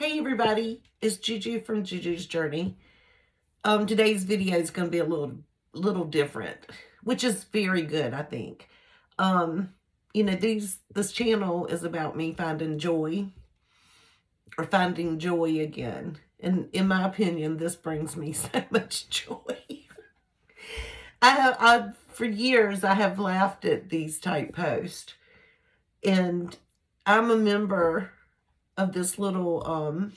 Hey everybody, it's Juju from Juju's Journey. Today's video is going to be a little different, which is very good, I think. Um, this channel is about me finding joy or finding joy again. And in my opinion, this brings me so much joy. For years, I have laughed at these type posts, and I'm a member of this little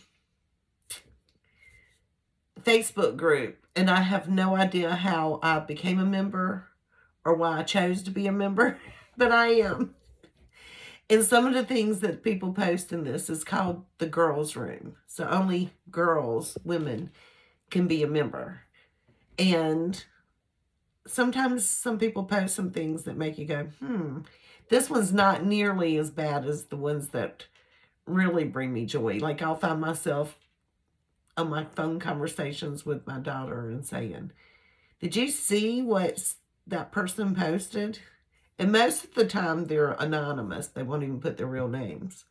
Facebook group, and I have no idea how I became a member or why I chose to be a member, but I am. And some of the things that people post in this is called the girls' room. So only girls, women, can be a member. And sometimes some people post some things that make you go, this one's not nearly as bad as the ones that really bring me joy. Like I'll find myself on my phone conversations with my daughter and saying, did you see what that person posted? And most of the time they're anonymous. They won't even put their real names.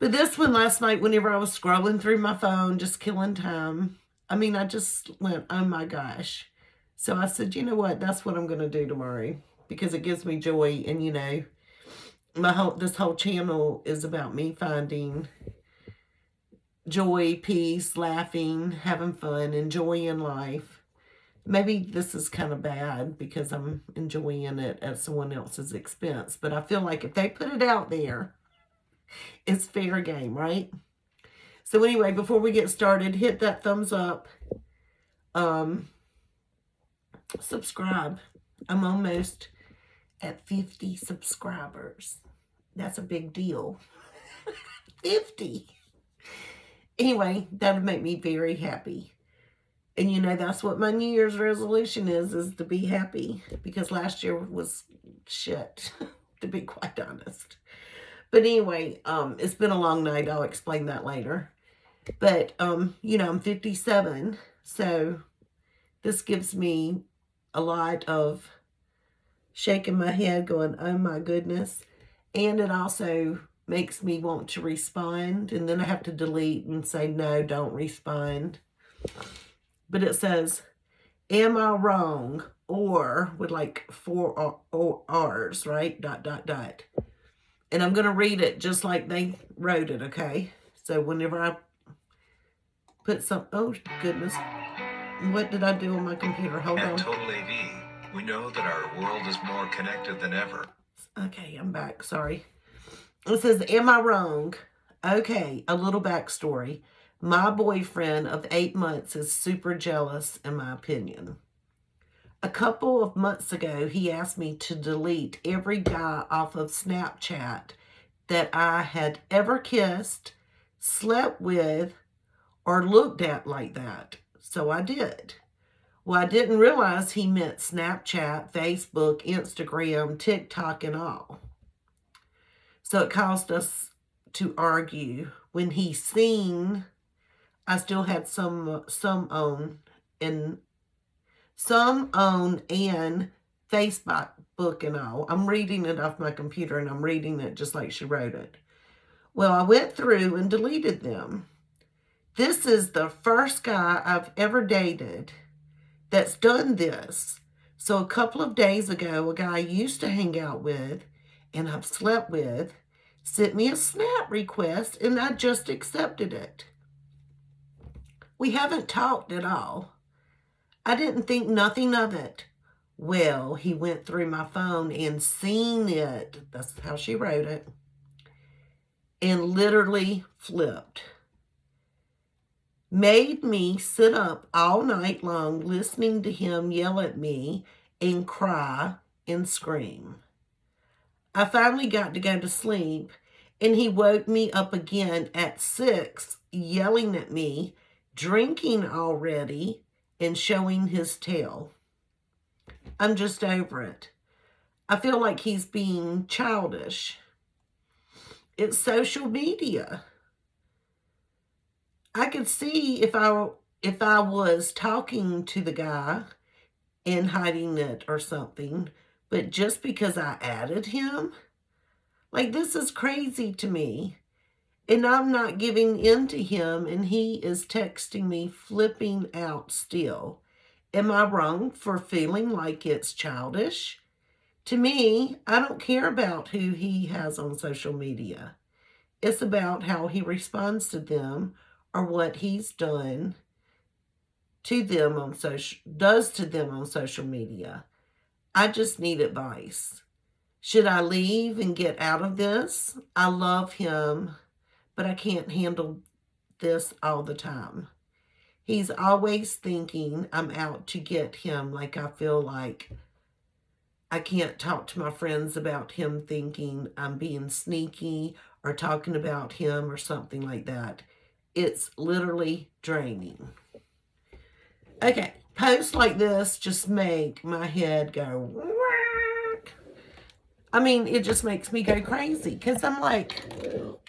But this one last night, whenever I was scrolling through my phone, just killing time, I just went, oh my gosh. So I said, you know what? That's what I'm going to do tomorrow because it gives me joy. And this whole channel is about me finding joy, peace, laughing, having fun, enjoying life. Maybe this is kind of bad because I'm enjoying it at someone else's expense. But I feel like if they put it out there, it's fair game, right? So anyway, before we get started, hit that thumbs up. Subscribe. I'm almost at 50 subscribers. That's a big deal. 50. Anyway, that would make me very happy. And that's what my New Year's resolution is to be happy. Because last year was shit, to be quite honest. But anyway, it's been a long night. I'll explain that later. But, I'm 57. So this gives me a lot of shaking my head going, oh my goodness. And it also makes me want to respond. And then I have to delete and say, no, don't respond. But it says, am I wrong? Or with like 4 R's, right? ... And I'm going to read it just like they wrote it, okay? So whenever I put oh goodness. What did I do on my computer? Hold on. At Total AV, we know that our world is more connected than ever. Okay, I'm back. Sorry. It says, am I wrong? Okay, a little backstory. My boyfriend of 8 months is super jealous, in my opinion. A couple of months ago, he asked me to delete every guy off of Snapchat that I had ever kissed, slept with, or looked at like that. So I did. Well, I didn't realize he meant Snapchat, Facebook, Instagram, TikTok, and all. So it caused us to argue. When he seen, I still had some on and Facebook and all. I'm reading it off my computer and I'm reading it just like she wrote it. Well, I went through and deleted them. This is the first guy I've ever dated that's done this. So a couple of days ago, a guy I used to hang out with and I've slept with sent me a snap request and I just accepted it. We haven't talked at all. I didn't think nothing of it. Well, he went through my phone and seen it. That's how she wrote it. And literally flipped. Made me sit up all night long listening to him yell at me and cry and scream. I finally got to go to sleep and he woke me up again at 6, yelling at me, drinking already, and showing his tail. I'm just over it. I feel like he's being childish. It's social media. I could see if I was talking to the guy and hiding it or something, but just because I added him, like, this is crazy to me. And I'm not giving in to him, and he is texting me flipping out still. Am I wrong for feeling like it's childish? To me, I don't care about who he has on social media. It's about how he responds to them or what he's done to them on social media. I just need advice. Should I leave and get out of this? I love him, but I can't handle this all the time. He's always thinking I'm out to get him, like I feel like I can't talk to my friends about him thinking I'm being sneaky or talking about him or something like that. It's literally draining. Okay, posts like this just make my head go whack. I mean, it just makes me go crazy because I'm like,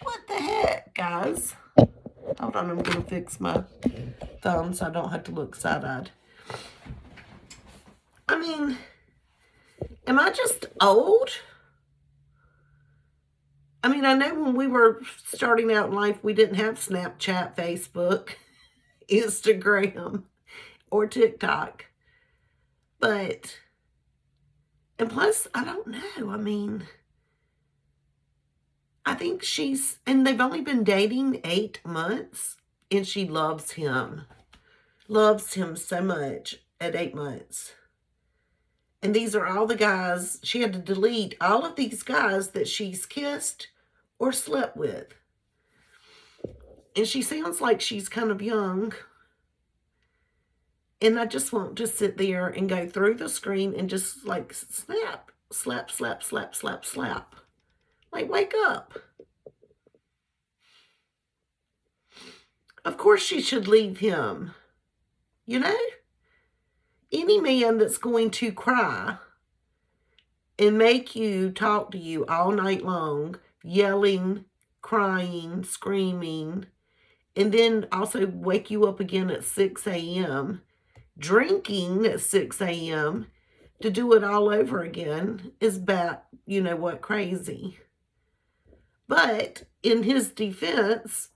what the heck, guys? Hold on, I'm going to fix my thumb so I don't have to look side-eyed. I mean, am I just old? I mean, I know when we were starting out in life, we didn't have Snapchat, Facebook, Instagram, or TikTok. But, and plus, I don't know. I mean, I think and they've only been dating 8 months, and she loves him. Loves him so much at 8 months. And these are all the guys, she had to delete all of these guys that she's kissed or slept with. And she sounds like she's kind of young. And I just want to sit there and go through the screen and just like slap, slap, slap, slap, slap, slap. Like, wake up. Of course she should leave him. You know? Any man that's going to cry and make you talk to you all night long, yelling, crying, screaming, and then also wake you up again at 6 a.m., drinking at 6 a.m., to do it all over again is you know what, crazy. But in his defense,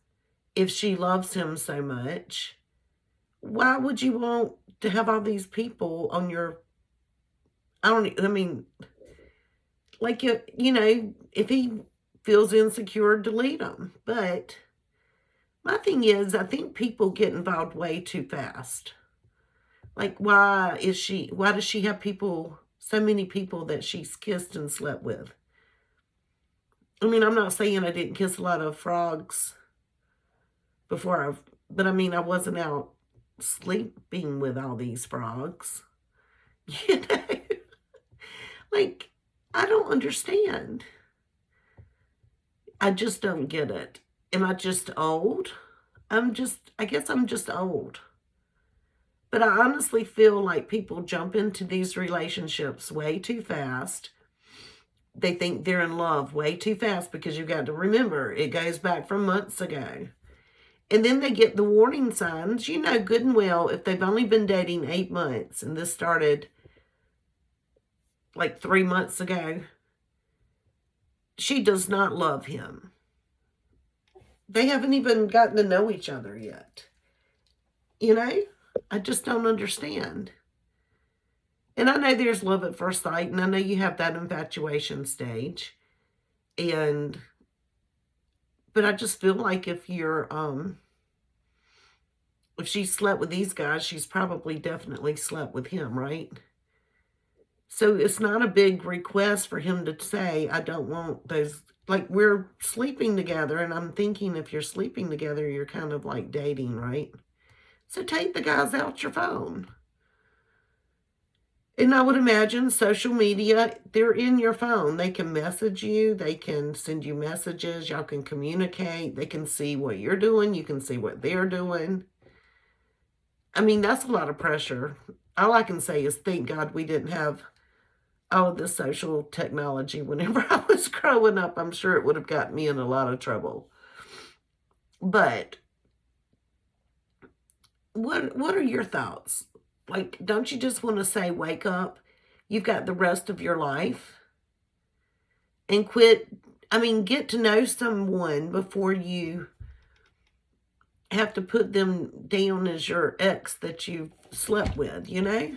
if she loves him so much, why would you want to have all these people on your, like, you know, if he feels insecure, delete them. But my thing is, I think people get involved way too fast. Like, why does she have so many people that she's kissed and slept with? I mean, I'm not saying I didn't kiss a lot of frogs before but I mean, I wasn't out sleeping with all these frogs. You know? Like, I don't understand. I just don't get it. Am I just old? I guess I'm just old. But I honestly feel like people jump into these relationships way too fast. They think they're in love way too fast because you've got to remember, it goes back from months ago. And then they get the warning signs. You know good and well, if they've only been dating 8 months, and this started like 3 months ago, she does not love him. They haven't even gotten to know each other yet. You know? I just don't understand. And I know there's love at first sight, and I know you have that infatuation stage. But I just feel like if she slept with these guys, she's probably definitely slept with him, right? So it's not a big request for him to say, I don't want those, like, we're sleeping together, and I'm thinking if you're sleeping together, you're kind of like dating, right? So take the guys out your phone. And I would imagine social media, they're in your phone. They can message you. They can send you messages. Y'all can communicate. They can see what you're doing. You can see what they're doing. I mean, that's a lot of pressure. All I can say is thank God we didn't have all of this social technology whenever I was growing up. I'm sure it would have gotten me in a lot of trouble. But what are your thoughts? Like, don't you just want to say, wake up? You've got the rest of your life. And quit. I mean, get to know someone before you have to put them down as your ex that you slept with, you know?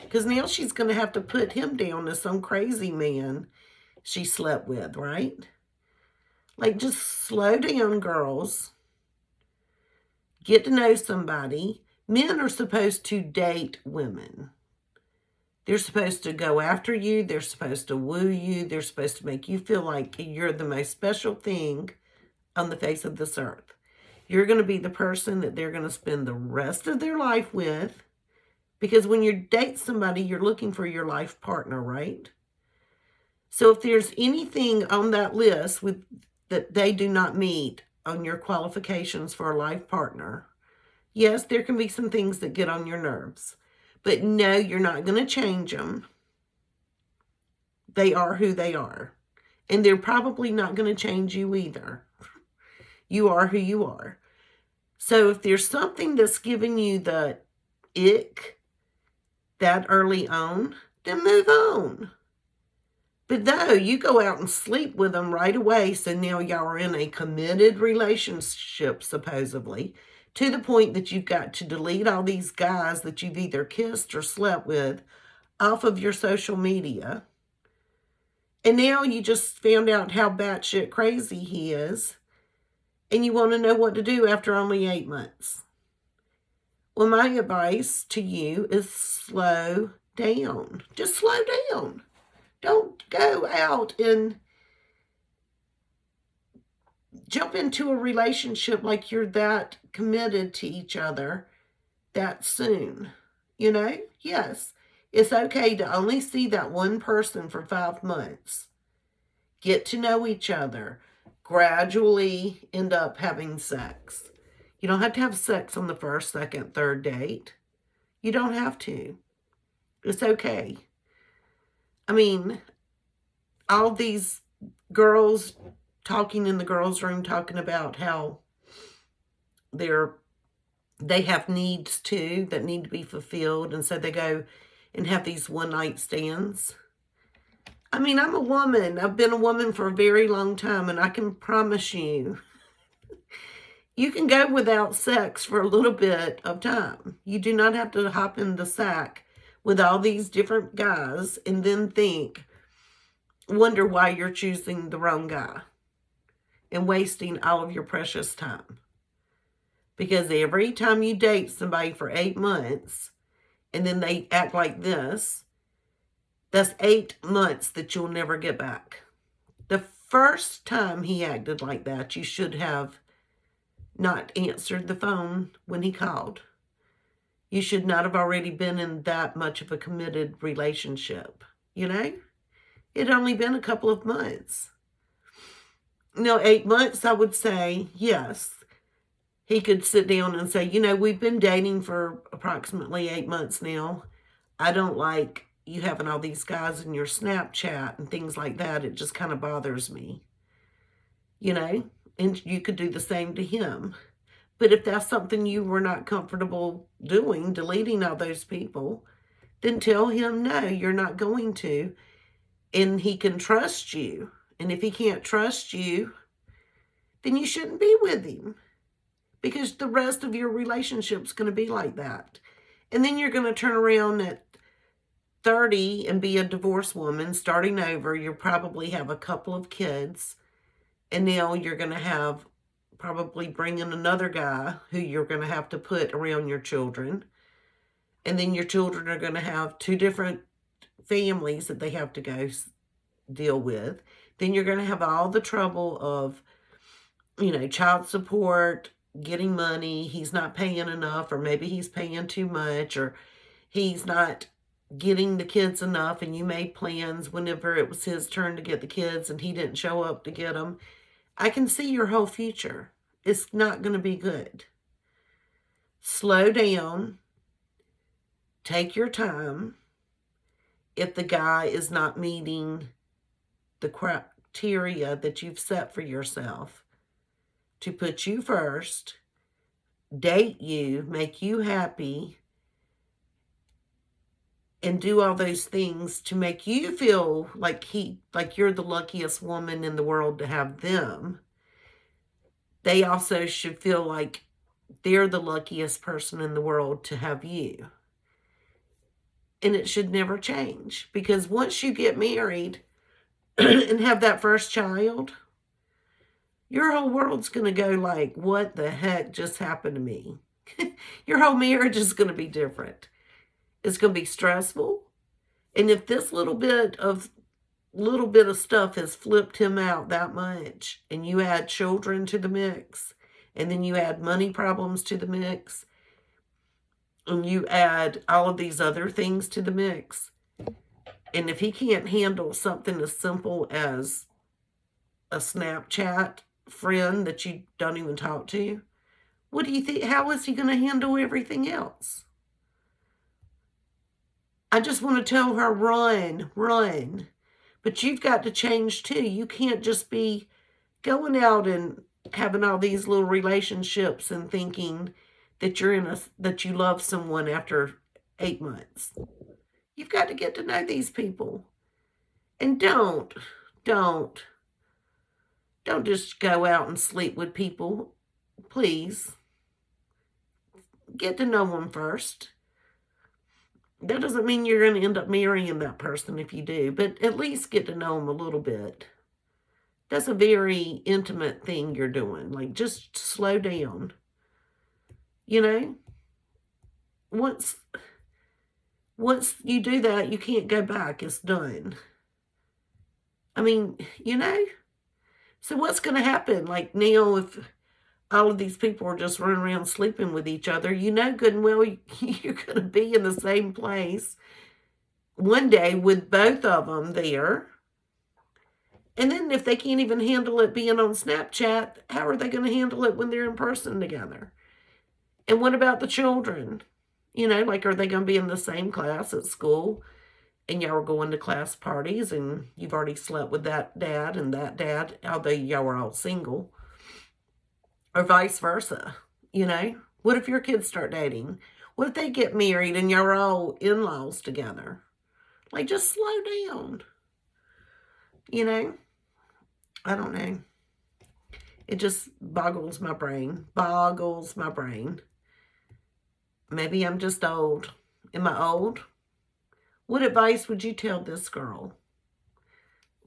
Because now she's going to have to put him down as some crazy man she slept with, right? Like, just slow down, girls. Get to know somebody. Men are supposed to date women. They're supposed to go after you. They're supposed to woo you. They're supposed to make you feel like you're the most special thing on the face of this earth. You're going to be the person that they're going to spend the rest of their life with. Because when you date somebody, you're looking for your life partner, right? So if there's anything on that list that they do not meet on your qualifications for a life partner, yes, there can be some things that get on your nerves. But no, you're not going to change them. They are who they are. And they're probably not going to change you either. You are who you are. So if there's something that's giving you the ick that early on, then move on. But though you go out and sleep with them right away, so now y'all are in a committed relationship, supposedly, to the point that you've got to delete all these guys that you've either kissed or slept with off of your social media. And now you just found out how batshit crazy he is, and you want to know what to do after only 8 months. Well, my advice to you is slow down. Just slow down. Don't go out and jump into a relationship like you're that committed to each other that soon. You know? Yes, it's okay to only see that one person for 5 months. Get to know each other. Gradually end up having sex. You don't have to have sex on the first, second, third date. You don't have to. It's okay. I mean, all these girls talking in the girls' room, talking about how they have needs too that need to be fulfilled, and so they go and have these one-night stands. I mean, I'm a woman. I've been a woman for a very long time, and I can promise you, you can go without sex for a little bit of time. You do not have to hop in the sack with all these different guys and then wonder why you're choosing the wrong guy and wasting all of your precious time. Because every time you date somebody for 8 months and then they act like this, that's 8 months that you'll never get back. The first time he acted like that, you should have not answered the phone when he called. You should not have already been in that much of a committed relationship, you know? It had only been a couple of months. 8 months, I would say, yes. He could sit down and say, we've been dating for approximately 8 months now. I don't like you having all these guys in your Snapchat and things like that. It just kind of bothers me. And you could do the same to him. But if that's something you were not comfortable doing, deleting all those people, then tell him, no, you're not going to. And he can trust you. And if he can't trust you, then you shouldn't be with him. Because the rest of your relationship's going to be like that. And then you're going to turn around at 30 and be a divorced woman, starting over. You'll probably have a couple of kids. And now you're going to have probably bring in another guy who you're going to have to put around your children. And then your children are going to have 2 different families that they have to go deal with. Then you're going to have all the trouble of, child support, getting money. He's not paying enough, or maybe he's paying too much, or he's not getting the kids enough, and you made plans whenever it was his turn to get the kids and he didn't show up to get them. I can see your whole future. It's not going to be good. Slow down. Take your time. If the guy is not meeting the criteria that you've set for yourself to put you first, date you, make you happy, and do all those things to make you feel like you're the luckiest woman in the world to have them, they also should feel like they're the luckiest person in the world to have you. And it should never change, because once you get married and have that first child, your whole world's going to go like, what the heck just happened to me? Your whole marriage is going to be different. It's going to be stressful. And if this little bit of stuff has flipped him out that much, and you add children to the mix, and then you add money problems to the mix, and you add all of these other things to the mix, and if he can't handle something as simple as a Snapchat friend that you don't even talk to, what do you think? How is he going to handle everything else? I just want to tell her, run, run. But you've got to change too. You can't just be going out and having all these little relationships and thinking that that you love someone after 8 months. You've got to get to know these people. And don't just go out and sleep with people. Please. Get to know them first. That doesn't mean you're going to end up marrying that person if you do, but at least get to know them a little bit. That's a very intimate thing you're doing. Like, just slow down. You know? Once you do that, you can't go back. It's done. I mean, you know? So what's going to happen? Like, now, if all of these people are just running around sleeping with each other, you know good and well you're going to be in the same place one day with both of them there. And then if they can't even handle it being on Snapchat, how are they going to handle it when they're in person together? And what about the children? You know, like, are they going to be in the same class at school? And y'all are going to class parties, and you've already slept with that dad and that dad, although y'all were all single. Or vice versa, you know? What if your kids start dating? What if they get married and you're all in-laws together? Like, just slow down. You know? I don't know. It just boggles my brain. Boggles my brain. Maybe I'm just old. Am I old? What advice would you tell this girl?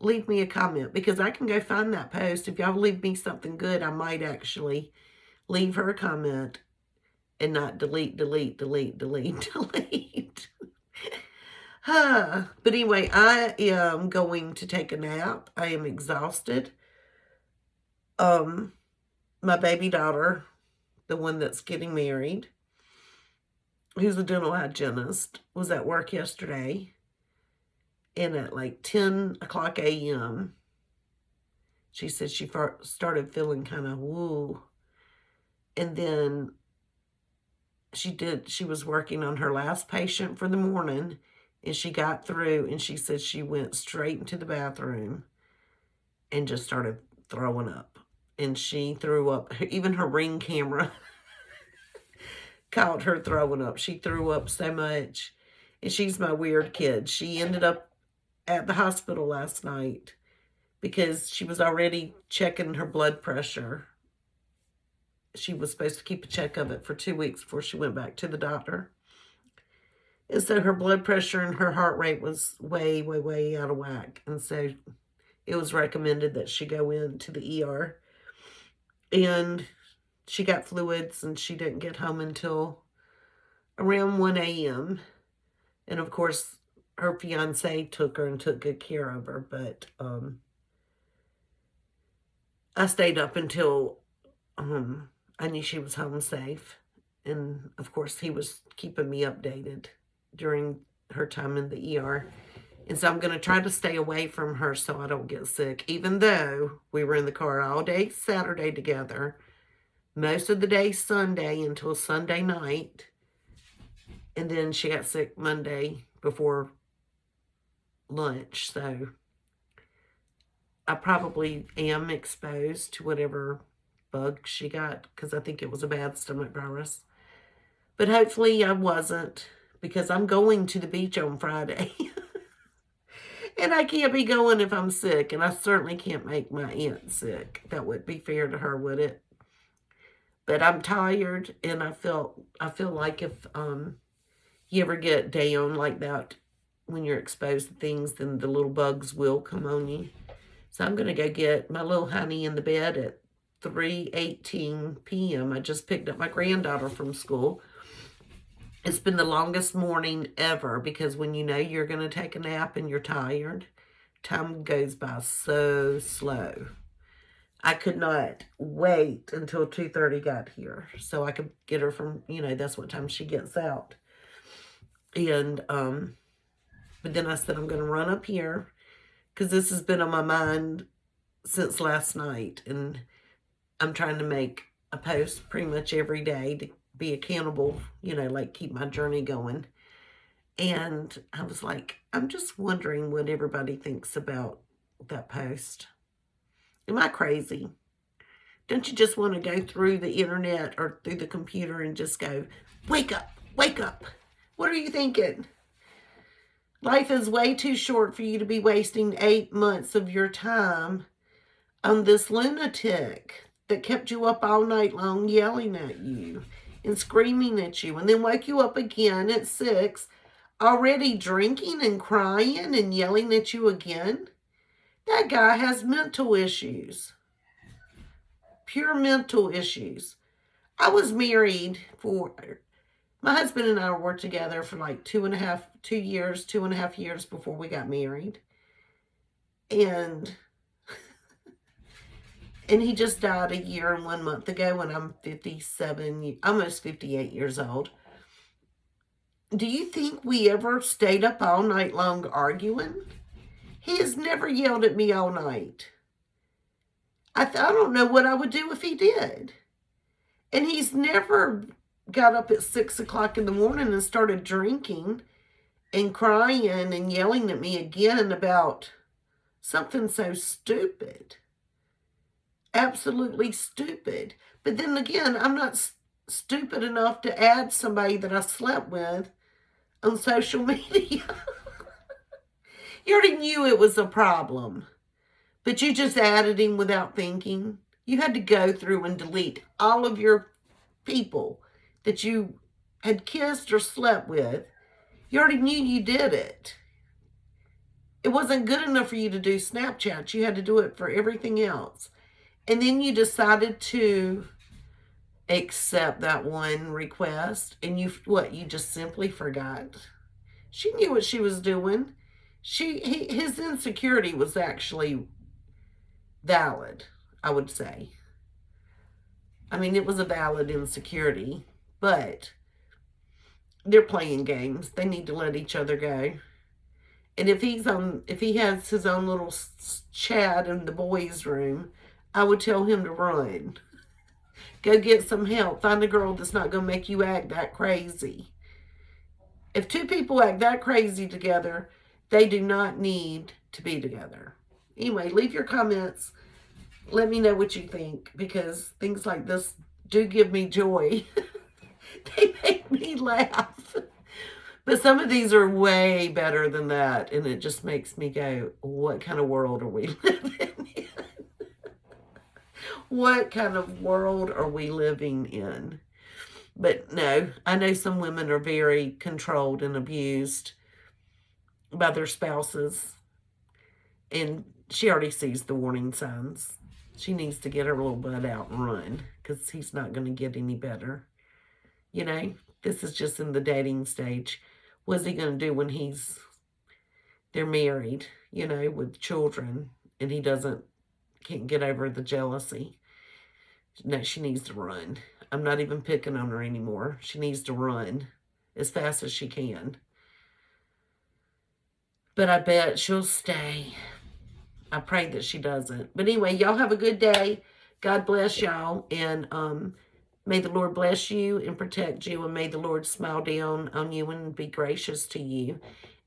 Leave me a comment, because I can go find that post. If y'all leave me something good, I might actually leave her a comment and not delete. But anyway, I am going to take a nap. I am exhausted. My baby daughter, the one that's getting married, who's a dental hygienist, was at work yesterday. And at like 10 o'clock a.m., she said she started feeling kind of woo. And then she was working on her last patient for the morning, and she got through, and she said she went straight into the bathroom and just started throwing up. And she threw up. Even her Ring camera caught her throwing up. She threw up so much. And she's my weird kid. She ended up at the hospital last night because she was already checking her blood pressure. She was supposed to keep a check of it for 2 weeks before she went back to the doctor. And so her blood pressure and her heart rate was way, way, way out of whack. And so it was recommended that she go into the ER. And she got fluids, and she didn't get home until around 1 a.m. And of course, her fiance took her and took good care of her, but I stayed up until I knew she was home safe. And of course, he was keeping me updated during her time in the ER. And so I'm going to try to stay away from her so I don't get sick, even though we were in the car all day Saturday together, most of the day Sunday until Sunday night. And then she got sick Monday before lunch, so I probably am exposed to whatever bug she got, because I think it was a bad stomach virus. But hopefully I wasn't, because I'm going to the beach on Friday. And I can't be going if I'm sick, and I certainly can't make my aunt sick. That wouldn't be fair to her, would it? But I'm tired, and I feel like if you ever get down like that when you're exposed to things, then the little bugs will come on you. So I'm gonna go get my little honey in the bed at 3:18 p.m. I just picked up my granddaughter from school. It's been the longest morning ever because when you know you're going to take a nap and you're tired, time goes by so slow. I could not wait until 2:30 got here so I could get her from, that's what time she gets out. And, but then I said I'm going to run up here because this has been on my mind since last night. And I'm trying to make a post pretty much every day to be accountable, like keep my journey going. And I was like, I'm just wondering what everybody thinks about that post. Am I crazy? Don't you just want to go through the internet or through the computer and just go, wake up, wake up. What are you thinking? Life is way too short for you to be wasting 8 months of your time on this lunatic that kept you up all night long yelling at you and screaming at you, and then wake you up again at 6, already drinking and crying and yelling at you again. That guy has mental issues. Pure mental issues. I was married my husband and I were together for like 2.5 years before we got married. And he just died a year and 1 month ago when I'm 57, almost 58 years old. Do you think we ever stayed up all night long arguing? He has never yelled at me all night. I don't know what I would do if he did. And he's never got up at 6 o'clock in the morning and started drinking and crying and yelling at me again about something so stupid. Absolutely stupid. But then again, I'm not stupid enough to add somebody that I slept with on social media. You already knew it was a problem, but you just added him without thinking. You had to go through and delete all of your people that you had kissed or slept with. You already knew you did it. It wasn't good enough for you to do Snapchat. You had to do it for everything else. And then you decided to accept that one request. And you just simply forgot. She knew what she was doing. His insecurity was actually valid, I would say. I mean, it was a valid insecurity, but they're playing games. They need to let each other go. And if he has his own little chat in the boys' room, I would tell him to run. Go get some help. Find a girl that's not going to make you act that crazy. If two people act that crazy together, they do not need to be together. Anyway, leave your comments. Let me know what you think, because things like this do give me joy. They make me laugh. But some of these are way better than that, and it just makes me go, what kind of world are we living in? What kind of world are we living in? But no, I know some women are very controlled and abused by their spouses. And she already sees the warning signs. She needs to get her little butt out and run, because he's not going to get any better. This is just in the dating stage. What's he going to do when they're married, with children, and he can't get over the jealousy? No, she needs to run. I'm not even picking on her anymore. She needs to run as fast as she can. But I bet she'll stay. I pray that she doesn't. But anyway, y'all have a good day. God bless y'all. And may the Lord bless you and protect you. And may the Lord smile down on you and be gracious to you.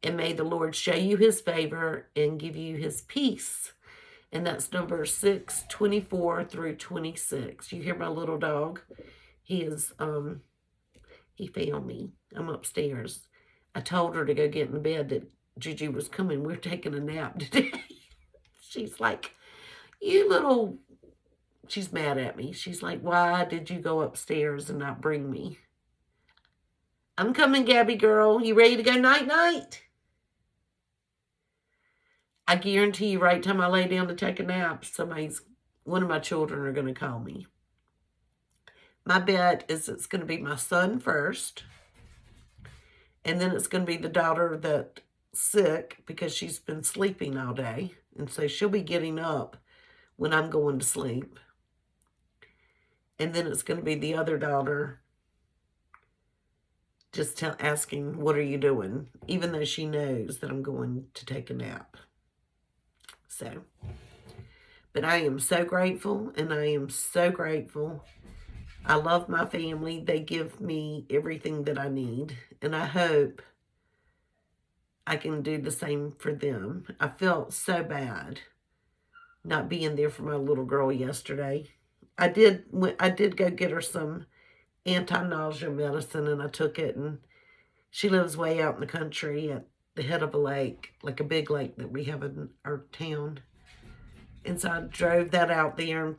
And may the Lord show you his favor and give you his peace. And that's number 624 through 26. You hear my little dog? He found me. I'm upstairs. I told her to go get in the bed that Gigi was coming. We're taking a nap today. She's like, you little... She's mad at me. She's like, why did you go upstairs and not bring me? I'm coming, Gabby girl. You ready to go night-night? I guarantee you right time I lay down to take a nap, one of my children are going to call me. My bet is it's going to be my son first. And then it's going to be the daughter that's sick because she's been sleeping all day. And so she'll be getting up when I'm going to sleep. And then it's going to be the other daughter just asking, what are you doing? Even though she knows that I'm going to take a nap. So, but I am so grateful, and I am so grateful. I love my family. They give me everything that I need, and I hope I can do the same for them. I felt so bad not being there for my little girl yesterday. I did go get her some anti-nausea medicine, and I took it, and she lives way out in the country at the head of a lake, like a big lake that we have in our town. And so I drove that out there and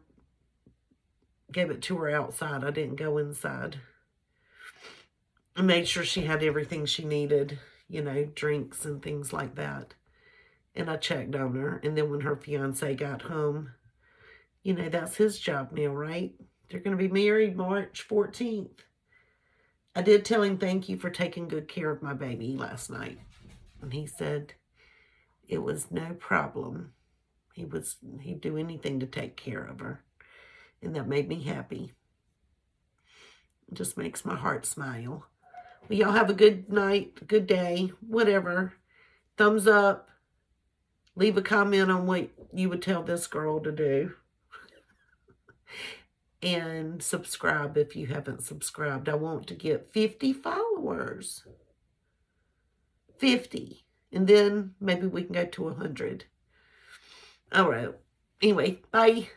gave it to her outside. I didn't go inside. I made sure she had everything she needed, drinks and things like that. And I checked on her. And then when her fiance got home, that's his job now, right? They're going to be married March 14th. I did tell him thank you for taking good care of my baby last night. And he said it was no problem. He'd do anything to take care of her. And that made me happy. It just makes my heart smile. Well, y'all have a good night, good day, whatever. Thumbs up. Leave a comment on what you would tell this girl to do. And subscribe if you haven't subscribed. I want to get 50 followers. 50. And then maybe we can go to 100. All right. Anyway, bye.